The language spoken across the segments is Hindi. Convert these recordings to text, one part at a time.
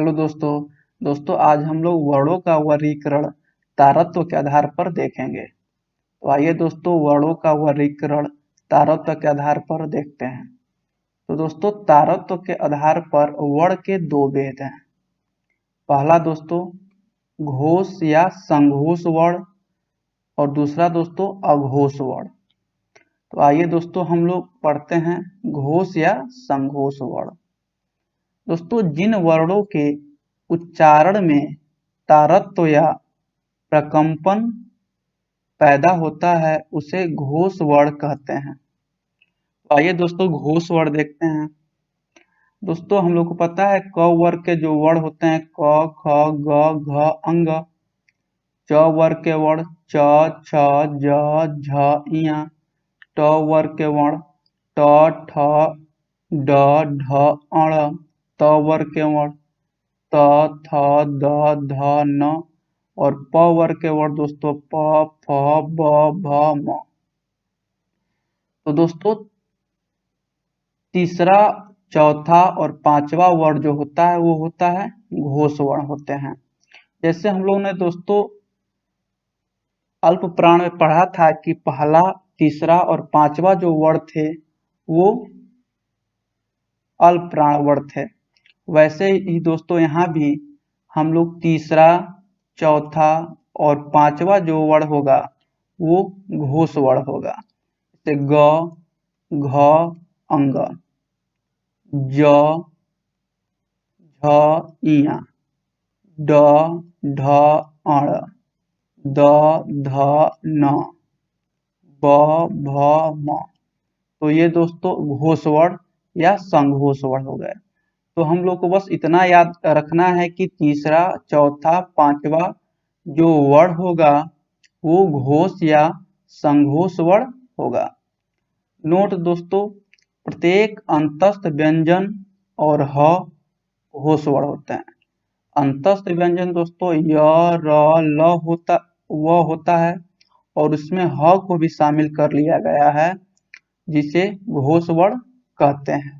हेलो दोस्तों आज हम लोग वर्णों का वर्गीकरण तारत्व के आधार पर देखेंगे। तो आइए दोस्तों वर्णों का वर्गीकरण तारत्व के आधार पर देखते हैं। तो दोस्तों तारत्व के आधार पर वर्ण के दो भेद हैं। पहला दोस्तों घोष या संघोष वर्ण और दूसरा दोस्तों अघोष वर्ण। तो आइए दोस्तों हम लोग पढ़ते हैं घोष या संघोष वर्ण। दोस्तों जिन वर्णों के उच्चारण में तारत्व या प्रकंपन पैदा होता है उसे घोष वर्ण कहते हैं। तो आइए दोस्तों घोष वर्ण देखते हैं। दोस्तों हम लोग को पता है क वर्ग के जो वर्ण होते हैं क ख ग घ अंग। च वर्ग के वर्ण च छ ज झ इया। ट वर्ग के वर्ण ट ठ ड ढ अण। त वर्ग के वर्ण त थ द ध न और प वर्ग के वर्ण दोस्तों प फ ब भ म। तो दोस्तों तीसरा चौथा और पांचवा वर्ण जो होता है वो होता है घोष वर्ण होते हैं। जैसे हम लोग ने दोस्तों अल्प प्राण में पढ़ा था कि पहला तीसरा और पांचवा जो वर्ण थे वो अल्प प्राण वर्ण थे, वैसे ही दोस्तों यहाँ भी हम लोग तीसरा चौथा और पांचवा जो वर्ण होगा वो घोष वर्ण होगा। जैसे ग घ अंग, ज झ इया, ड ढ अण, द ध न, ब भ म। तो ये दोस्तों घोष वर्ण या संघोष वर्ण हो गए। तो हम लोग को बस इतना याद रखना है कि तीसरा चौथा पांचवा जो वर्ण होगा वो घोष या संघोष वर्ण होगा। नोट दोस्तों प्रत्येक अंतस्थ व्यंजन और ह घोष वर्ण होते हैं। अंतस्थ व्यंजन दोस्तों य र ल होता है और उसमें ह को भी शामिल कर लिया गया है जिसे घोष वर्ण कहते हैं।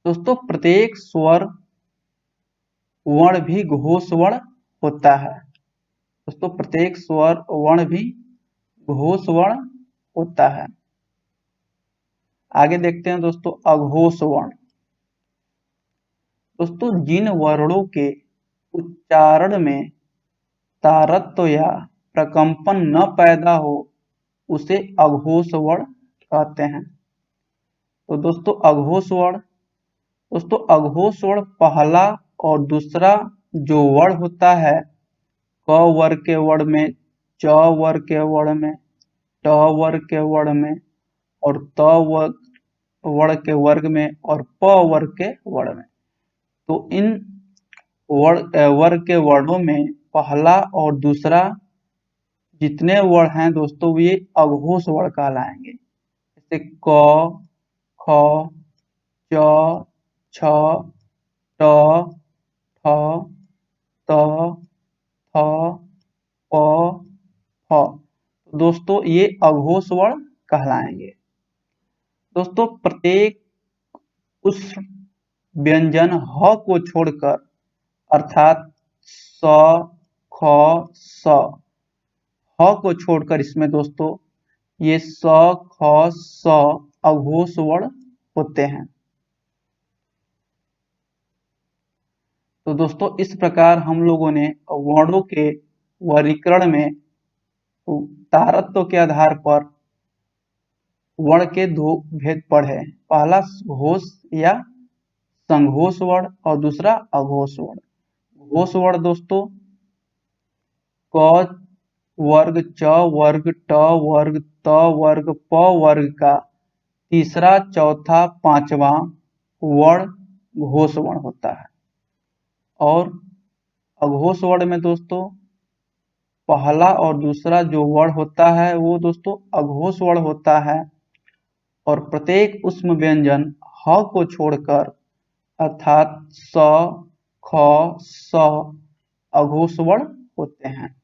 दोस्तों प्रत्येक स्वर वर्ण भी घोष वर्ण होता है। दोस्तों प्रत्येक स्वर वर्ण भी घोष वर्ण होता है। आगे देखते हैं दोस्तों अघोष वर्ण। दोस्तों जिन वर्णों के उच्चारण में तारत्व या प्रकंपन न पैदा हो उसे अघोष वर्ण कहते हैं। तो दोस्तों अघोष वर्ण पहला और दूसरा जो वर्ण होता है क वर्ग के वर्ण में, च वर्ग के वर्ण में, ट वर्ग के वर्ण में और त वर्ग के वर्ग में और प वर्ग के वर्ण में। तो इन वर्ग के वर्णों में पहला और दूसरा जितने वर्ण हैं दोस्तों ये अघोष वर्ण कहलाएंगे। जैसे क ख च छ ट ठ त थ प फ। दोस्तों ये अघोष वर्ण कहलाएंगे। दोस्तों प्रत्येक उस व्यंजन ह को छोड़कर अर्थात स ख स ह को छोड़कर इसमें दोस्तों ये स ख स अघोष वर्ण होते हैं। तो दोस्तों इस प्रकार हम लोगों ने वर्णों के वर्गीकरण में तारत्व के आधार पर वर्ण के दो भेद पढ़े। पहला घोष या संघोष वर्ण और दूसरा अघोष वर्ण। घोष वर्ण दोस्तों क वर्ग च वर्ग ट वर्ग त वर्ग प वर्ग का तीसरा चौथा पांचवा वर्ण घोष वर्ण होता है। और अघोष वर्ण में दोस्तों पहला और दूसरा जो वर्ण होता है वो दोस्तों अघोष वर्ण होता है और प्रत्येक ऊष्म व्यंजन ह को छोड़कर अर्थात स ख स अघोष वर्ण होते हैं।